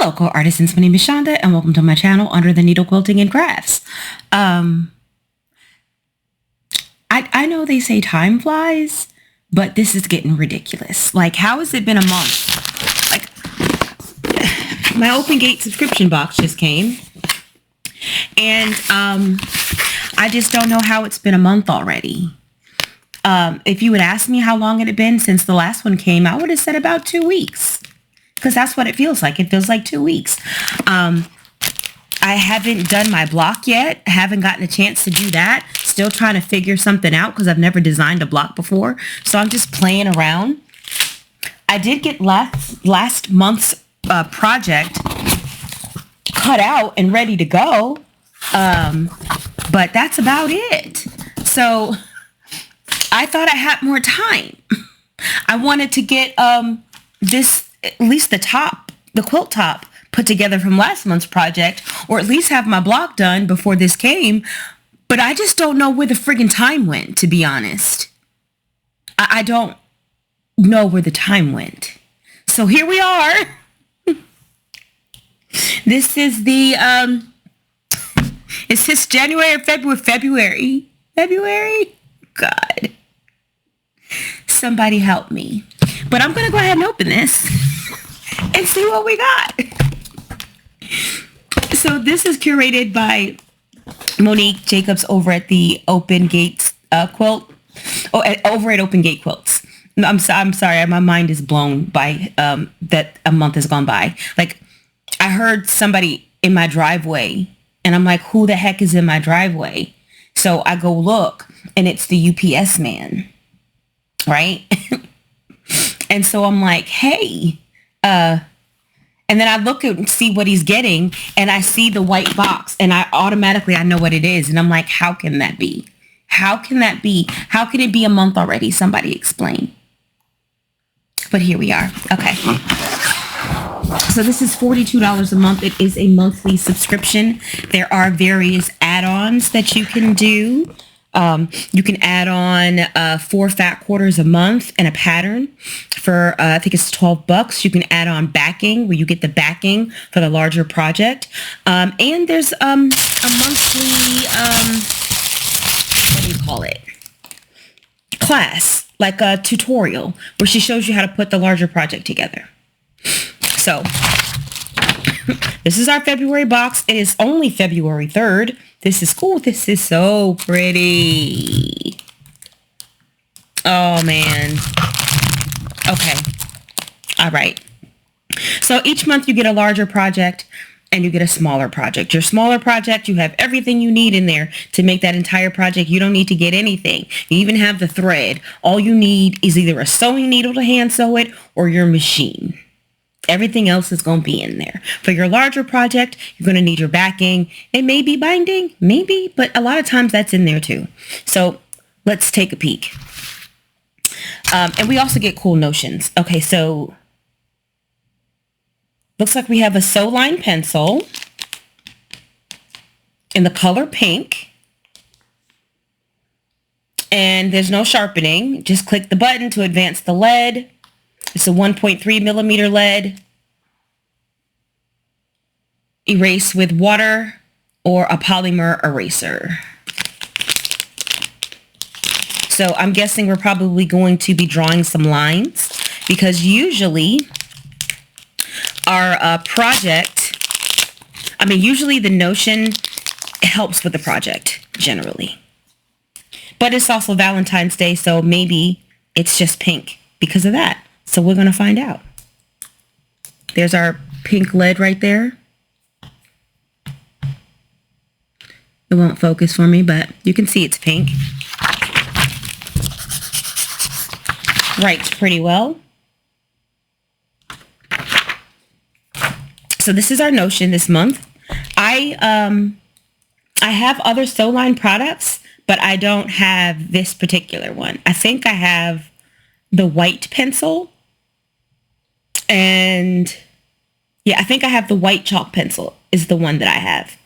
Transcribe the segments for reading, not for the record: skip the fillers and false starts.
Hello, co-artisans. My name is Shonda, and welcome to my channel, Under the Needle Quilting and Crafts. I know they say time flies, but this is getting ridiculous. Like, how has it been a month? Like, my Open Gate subscription box just came, and I just don't know how it's been a month already. If you would ask me how long it had been since the last one came, I would have said about 2 weeks. Because that's what it feels like. It feels like 2 weeks. I haven't done my block yet. I haven't gotten a chance to do that. Still trying to figure something out because I've never designed a block before. So I'm just playing around. I did get last month's project cut out and ready to go. But that's about it. So I thought I had more time. I wanted to get this, at least the quilt top put together from last month's project, or at least have my block done before this came. But I just don't know where the friggin' time went, to be honest. I don't know where the time went. So here we are. This is the, is this January or February? February? God. Somebody help me. But I'm going to go ahead and open this and see what we got. So this is curated by Monique Jacobs over at the Open Gates Quilt. Over at Open Gate Quilts. I'm sorry. My mind is blown by that a month has gone by. Like, I heard somebody in my driveway and I'm like, who the heck is in my driveway? So I go look and it's the UPS man. Right? And so I'm like, hey, and then I look and see what he's getting and I see the white box and I know what it is. And I'm like, how can that be? How can that be? How can it be a month already? Somebody explain. But here we are. Okay. So this is $42 a month. It is a monthly subscription. There are various add-ons that you can do. You can add on 4 fat quarters a month and a pattern for, I think it's $12. You can add on backing where you get the backing for the larger project. And there's a monthly, what do you call it? Class, like a tutorial where she shows you how to put the larger project together. So this is our February box. It is only February 3rd. This is cool. This is so pretty. Oh, man. Okay. All right. So each month you get a larger project and you get a smaller project. Your smaller project, you have everything you need in there to make that entire project. You don't need to get anything. You even have the thread. All you need is either a sewing needle to hand sew it or your machine. Everything else is going to be in there. For your larger project, you're going to need your backing. It may be binding, maybe, but a lot of times that's in there too. So let's take a peek. And we also get cool notions. Okay, so looks like we have a sew line pencil in the color pink. And there's no sharpening. Just click the button to advance the lead. It's a 1.3 millimeter lead. Erase with water or a polymer eraser. So I'm guessing we're probably going to be drawing some lines because usually our usually the notion helps with the project generally. But it's also Valentine's Day, so maybe it's just pink because of that. So we're going to find out. There's our pink lead right there. It won't focus for me, but you can see it's pink. Writes pretty well. So this is our notion this month. I have other sew line products, but I don't have this particular one. I think I have the white pencil. And yeah, I think I have the white chalk pencil is the one that I have.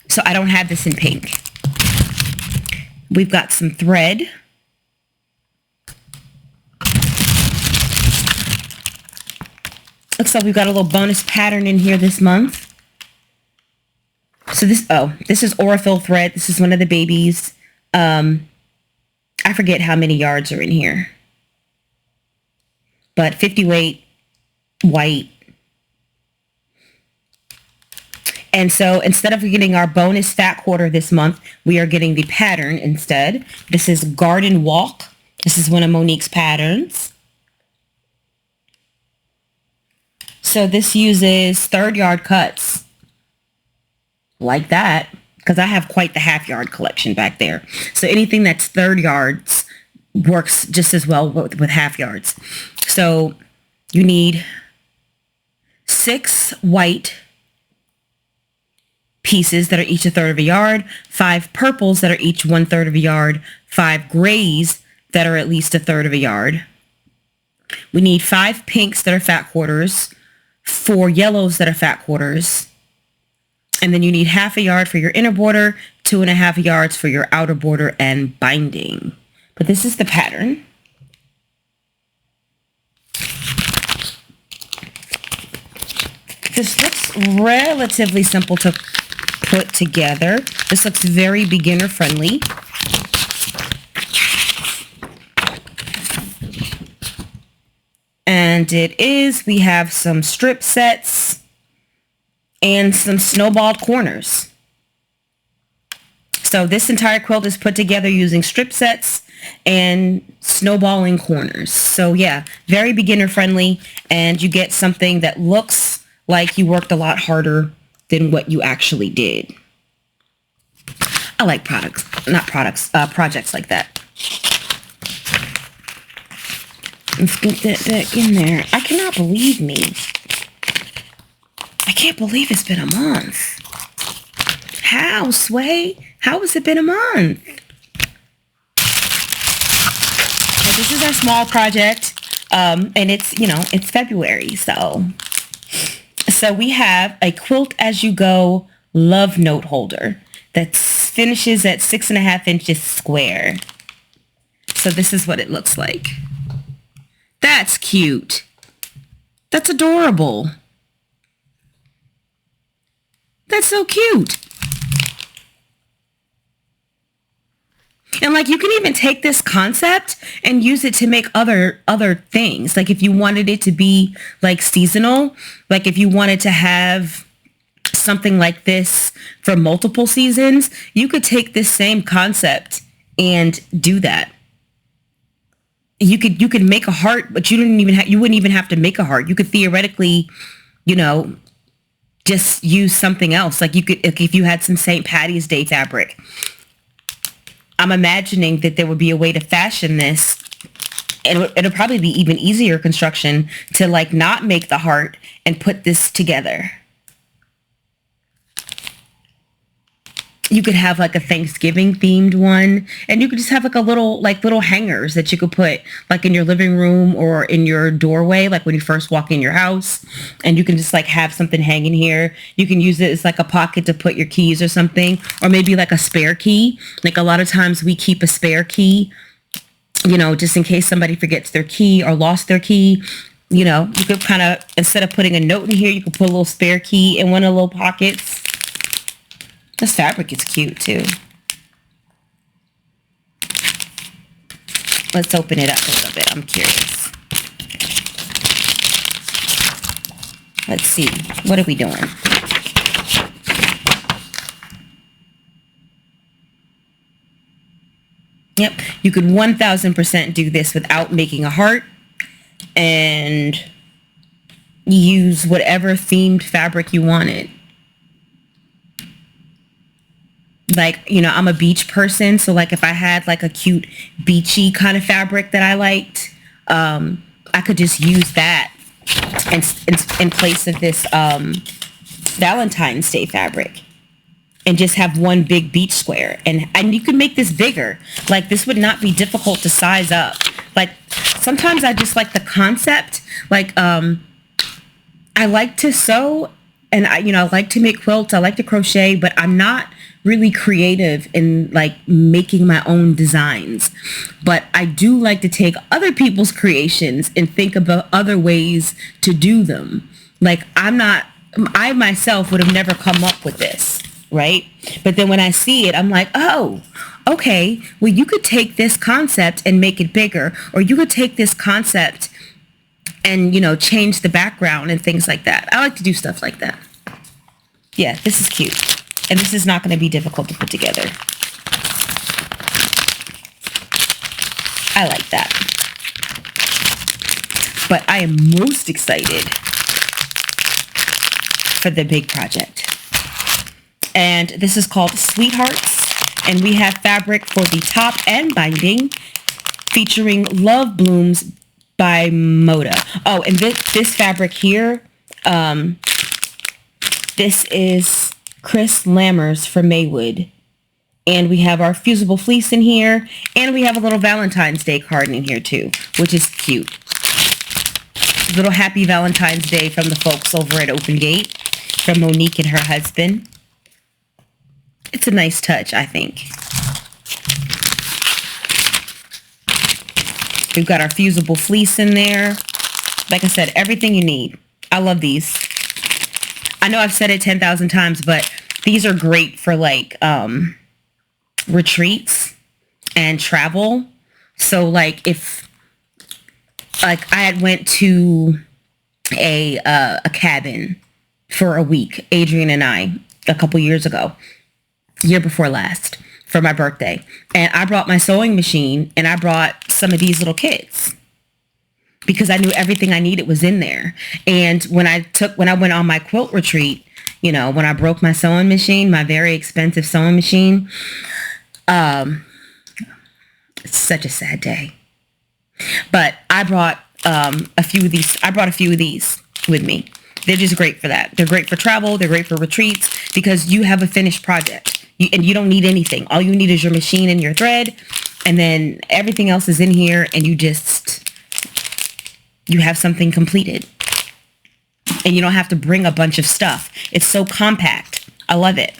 So I don't have this in pink. We've got some thread. Looks like we've got a little bonus pattern in here this month. So this is Aurifil thread. This is one of the babies. I forget how many yards are in here, but 50 weight, white. And so instead of getting our bonus fat quarter this month, we are getting the pattern instead. This is Garden Walk. This is one of Monique's patterns. So this uses third yard cuts like that, because I have quite the half yard collection back there. So anything that's third yards works just as well with half yards. So you need 6 white pieces that are each a third of a yard, 5 purples that are each 1/3 of a yard, 5 grays that are at least a third of a yard. We need 5 pinks that are fat quarters, 4 yellows that are fat quarters, and then you need half a yard for your inner border, 2.5 yards for your outer border and binding. But this is the pattern. This looks relatively simple to put together. This looks very beginner friendly. And it is, we have some strip sets and some snowballed corners. So this entire quilt is put together using strip sets and snowballing corners. So yeah, very beginner friendly, and you get something that looks like you worked a lot harder than what you actually did. I like projects like that. Let's get that back in there. I cannot believe me. I can't believe it's been a month. How, Sway? How has it been a month? So this is our small project, and it's, it's February, so we have a Quilt As You Go love note holder that finishes at 6.5 inches square. So this is what it looks like. That's cute. That's adorable. That's so cute. And like, you can even take this concept and use it to make other things. Like if you wanted it to be like seasonal, like if you wanted to have something like this for multiple seasons, you could take this same concept and do that. You could make a heart, but you wouldn't even have to make a heart. You could theoretically, just use something else. Like you could, if you had some St. Patty's Day fabric, I'm imagining that there would be a way to fashion this, and it'll probably be even easier construction to like not make the heart and put this together. You could have like a Thanksgiving themed one, and you could just have like little hangers that you could put like in your living room or in your doorway, like when you first walk in your house, and you can just like have something hanging here. You can use it as like a pocket to put your keys or something, or maybe like a spare key. Like a lot of times we keep a spare key, just in case somebody forgets their key or lost their key. You could kind of, instead of putting a note in here, you could put a little spare key in one of the little pockets. This fabric is cute too. Let's open it up a little bit. I'm curious. Let's see. What are we doing? Yep. You could 1000% do this without making a heart and use whatever themed fabric you wanted. Like, I'm a beach person. So like if I had like a cute beachy kind of fabric that I liked, I could just use that in place of this Valentine's Day fabric and just have one big beach square. And you can make this bigger. Like this would not be difficult to size up. Like sometimes I just like the concept. Like I like to sew and I like to make quilts. I like to crochet, but I'm not really creative in like making my own designs. But I do like to take other people's creations and think about other ways to do them. Like I myself would have never come up with this, right? But then when I see it, I'm like, oh, okay, well, you could take this concept and make it bigger, or you could take this concept and, change the background and things like that. I like to do stuff like that. Yeah, this is cute. And this is not going to be difficult to put together. I like that. But I am most excited for the big project. And this is called Sweethearts. And we have fabric for the top and binding featuring Love Blooms by Moda. Oh, and this fabric here, this is Chris Lammers from Maywood. And we have our fusible fleece in here. And we have a little Valentine's Day card in here too, which is cute. Little happy Valentine's Day from the folks over at Open Gate, from Monique and her husband. It's a nice touch, I think. We've got our fusible fleece in there. Like I said, everything you need. I love these. I know I've said it 10,000 times, but these are great for like retreats and travel. So like if like I had went to a cabin for a week, Adrian and I, a couple years ago, year before last, for my birthday. And I brought my sewing machine and I brought some of these little kits because I knew everything I needed was in there. And when I went on my quilt retreat, when I broke my sewing machine, my very expensive sewing machine, it's such a sad day. But I brought a few of these. I brought a few of these with me. They're just great for that. They're great for travel. They're great for retreats because you have a finished project. And you don't need anything. All you need is your machine and your thread, and then everything else is in here, and you have something completed. And you don't have to bring a bunch of stuff. It's so compact. I love it.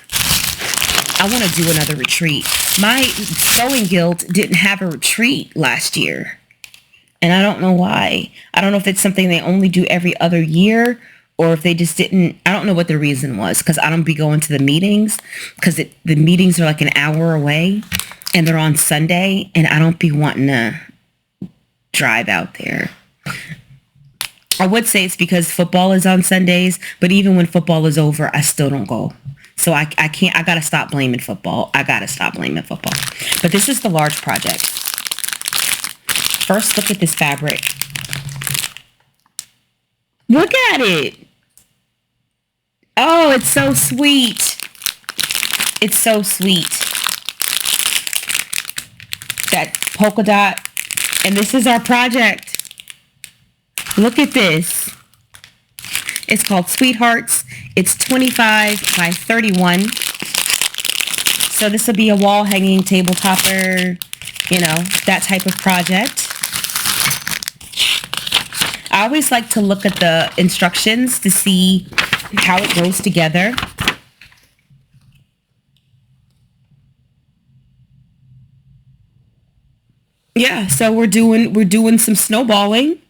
I want to do another retreat. My sewing guild didn't have a retreat last year, and I don't know why. I don't know if it's something they only do every other year, or if they just didn't. I don't know what the reason was, because I don't be going to the meetings, because the meetings are like an hour away and they're on Sunday, and I don't be wanting to drive out there. I would say it's because football is on Sundays, but even when football is over, I still don't go. So I can't. I got to stop blaming football. But this is the large project. First, look at this fabric. Look at it. Oh, it's so sweet. It's so sweet. That polka dot. And this is our project. Look at this. It's called Sweethearts. It's 25 by 31. So this will be a wall hanging table topper, that type of project. I always like to look at the instructions to see how it goes together. Yeah, so we're doing some snowballing.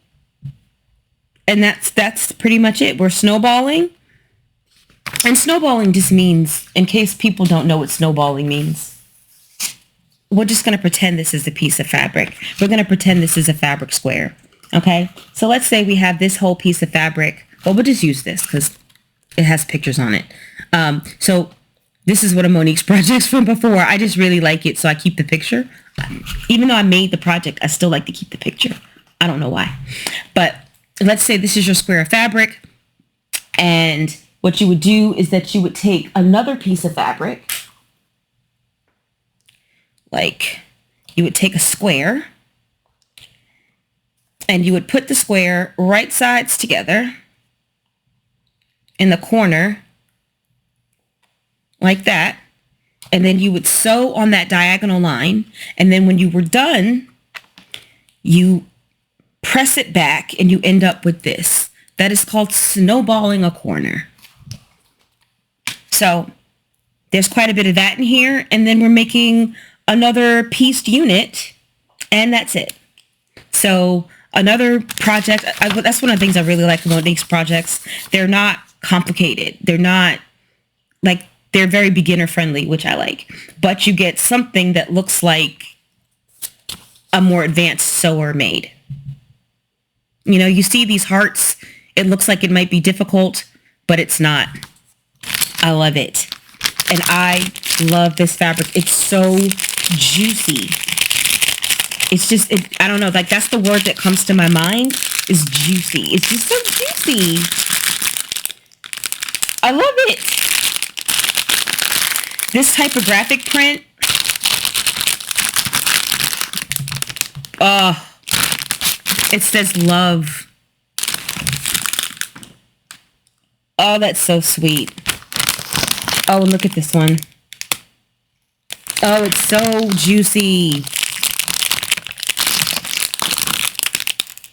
And that's pretty much it. We're snowballing. And snowballing just means, in case people don't know what snowballing means, we're just going to pretend this is a piece of fabric. We're going to pretend this is a fabric square. Okay, so let's say we have this whole piece of fabric. Well, we'll just use this because it has pictures on it. So this is one of Monique's projects from before. I just really like it, so I keep the picture. Even though I made the project, I still like to keep the picture. I don't know why. But let's say this is your square of fabric. And what you would do is that you would take another piece of fabric. Like you would take a square. And you would put the square right sides together in the corner like that. And then you would sew on that diagonal line. And then when you were done, you press it back and you end up with this. That is called snowballing a corner. So there's quite a bit of that in here. And then we're making another pieced unit, and that's it. So another project, that's one of the things I really like about these projects. They're not complicated. They're not like, they're very beginner friendly, which I like. But you get something that looks like a more advanced sewer made. You know, you see these hearts, it looks like it might be difficult, but it's not. I love it. And I love this fabric. It's so juicy. It's just, I don't know, like that's the word that comes to my mind is juicy. It's just so juicy. I love it. This typographic print. It says love. Oh, that's so sweet. Oh, and look at this one. Oh, it's so juicy.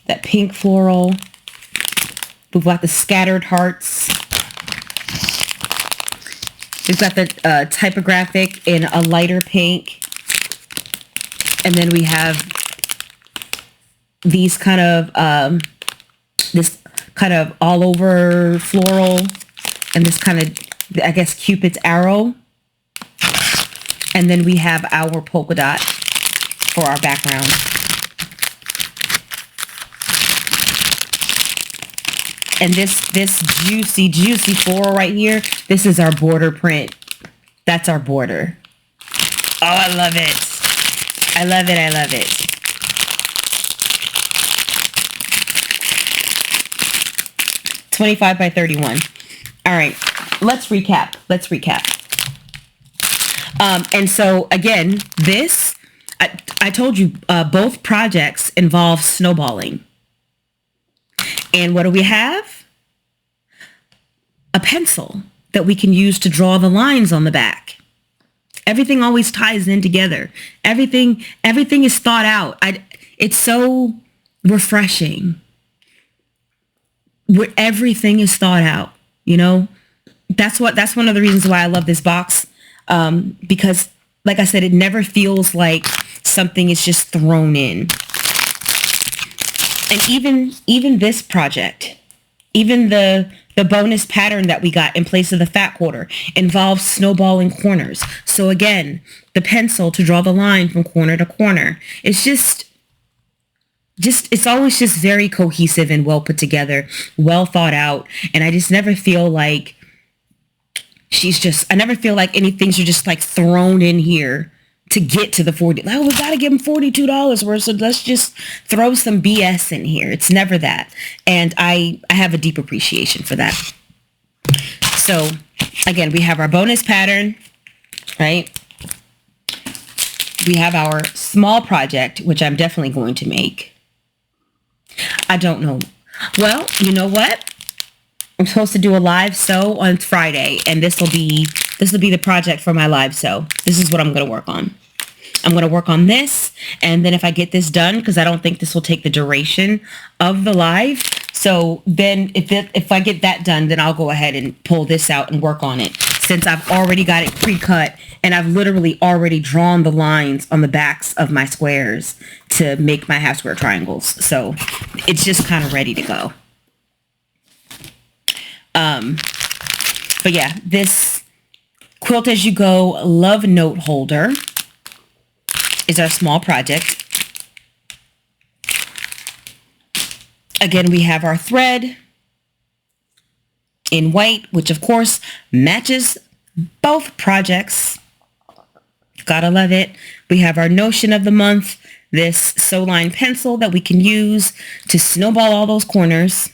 That pink floral. We've got the scattered hearts. We've got the typographic in a lighter pink. And then we have these kind of, this kind of all over floral. And this kind of, I guess, Cupid's arrow. And then we have our polka dot for our background. And this juicy, juicy floral right here, this is our border print. That's our border. Oh, I love it. I love it. I love it. $25 by $31. All right, let's recap. And so again, this, I told you, both projects involve snowballing. And what do we have? A pencil that we can use to draw the lines on the back. Everything always ties in together. Everything is thought out. It's so refreshing. Where everything is thought out, you know? That's one of the reasons why I love this box. Because like I said, it never feels like something is just thrown in. And even this project, even the bonus pattern that we got in place of the fat quarter involves snowballing corners. So again, the pencil to draw the line from corner to corner. It's just it's always just very cohesive and well put together, well thought out. And I just never feel like I never feel like anything's just like thrown in here to get to the 40. Oh, we got to give them $42 worth, so let's just throw some BS in here. It's never that. And I have a deep appreciation for that. So again, we have our bonus pattern, right? We have our small project, which I'm definitely going to make. I don't know. Well, you know what? I'm supposed to do a live sew on Friday, and this will be the project for my live sew. This is what I'm going to work on. I'm going to work on this, and then if I get this done, because I don't think this will take the duration of the live, so then if I get that done, then I'll go ahead and pull this out and work on it, since I've already got it pre-cut, and I've literally already drawn the lines on the backs of my squares to make my half square triangles. So it's just kind of ready to go. But yeah, this Quilt As You Go Love Note Holder is our small project. Again, we have our thread in white, which of course matches both projects. Gotta love it. We have our notion of the month, this sew line pencil that we can use to snowball all those corners.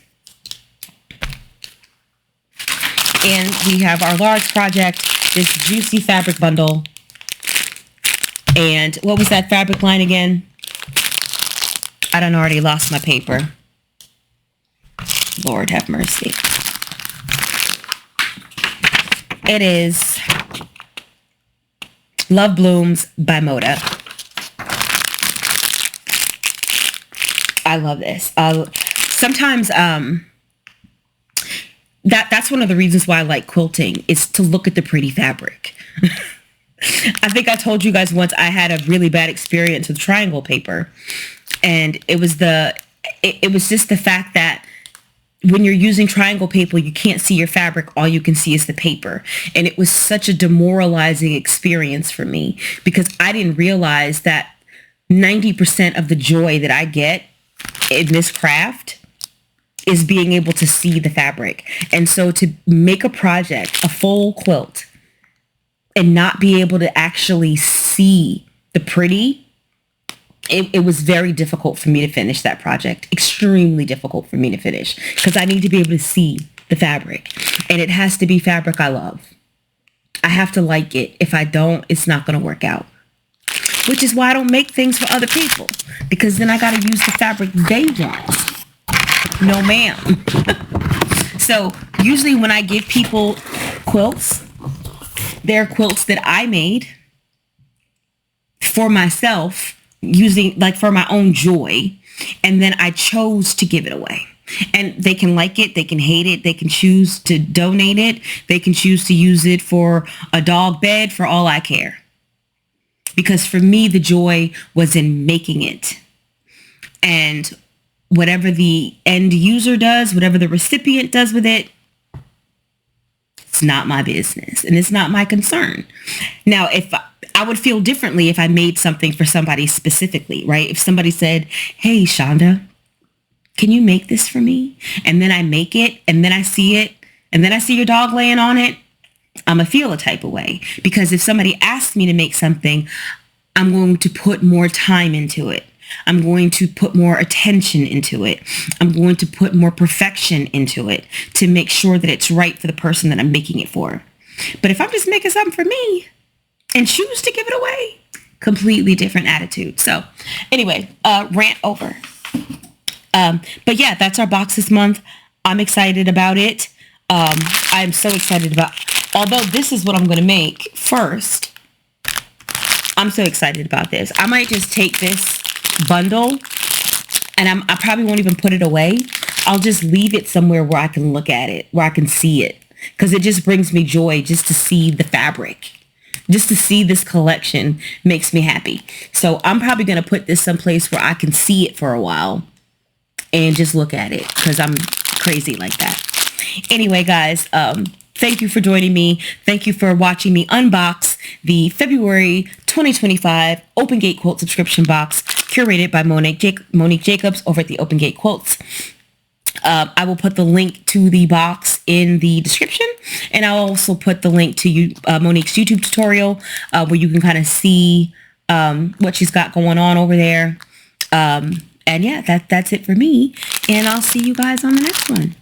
And we have our large project, this juicy fabric bundle. And what was that fabric line again? I done already lost my paper. Lord have mercy. It is Love Blooms by Moda. I love this. Sometimes that's one of the reasons why I like quilting, is to look at the pretty fabric. I think I told you guys once I had a really bad experience with triangle paper, and it was just the fact that when you're using triangle paper, you can't see your fabric. All you can see is the paper. And it was such a demoralizing experience for me because I didn't realize that 90% of the joy that I get in this craft is being able to see the fabric. And so to make a project, a full quilt, and not be able to actually see the pretty, it was very difficult for me to finish that project. Extremely difficult for me to finish because I need to be able to see the fabric. And it has to be fabric I love. I have to like it. If I don't, it's not going to work out. Which is why I don't make things for other people, because then I got to use the fabric they want. No, ma'am. So usually when I give people quilts, they're quilts that I made for myself, using like for my own joy. And then I chose to give it away. And they can like it, they can hate it, they can choose to donate it, they can choose to use it for a dog bed, for all I care. Because for me, the joy was in making it. And whatever the end user does, whatever the recipient does with it, it's not my business and it's not my concern. Now, if I would feel differently if I made something for somebody specifically, right? If somebody said, hey, Shonda, can you make this for me? And then I make it, and then I see it, and then I see your dog laying on it, I'm going to feel a type of way. Because if somebody asks me to make something, I'm going to put more time into it. I'm going to put more attention into it. I'm going to put more perfection into it to make sure that it's right for the person that I'm making it for. But if I'm just making something for me and choose to give it away, completely different attitude. So anyway, rant over. But yeah, that's our box this month. I'm excited about it. I'm so excited about, although this is what I'm going to make first. I'm so excited about this. I might just take this bundle and I probably won't even put it away. I'll just leave it somewhere where I can look at it, where I can see it. Because it just brings me joy just to see the fabric. Just to see this collection makes me happy. So I'm probably going to put this someplace where I can see it for a while and just look at it because I'm crazy like that. Anyway, guys, thank you for joining me. Thank you for watching me unbox the February 2025 Open Gate Quilt subscription box curated by Monique Jacobs over at the Open Gate Quilts. I will put the link to the box in the description, and I'll also put the link to Monique's YouTube tutorial where you can kind of see what she's got going on over there. And yeah, that's it for me, and I'll see you guys on the next one.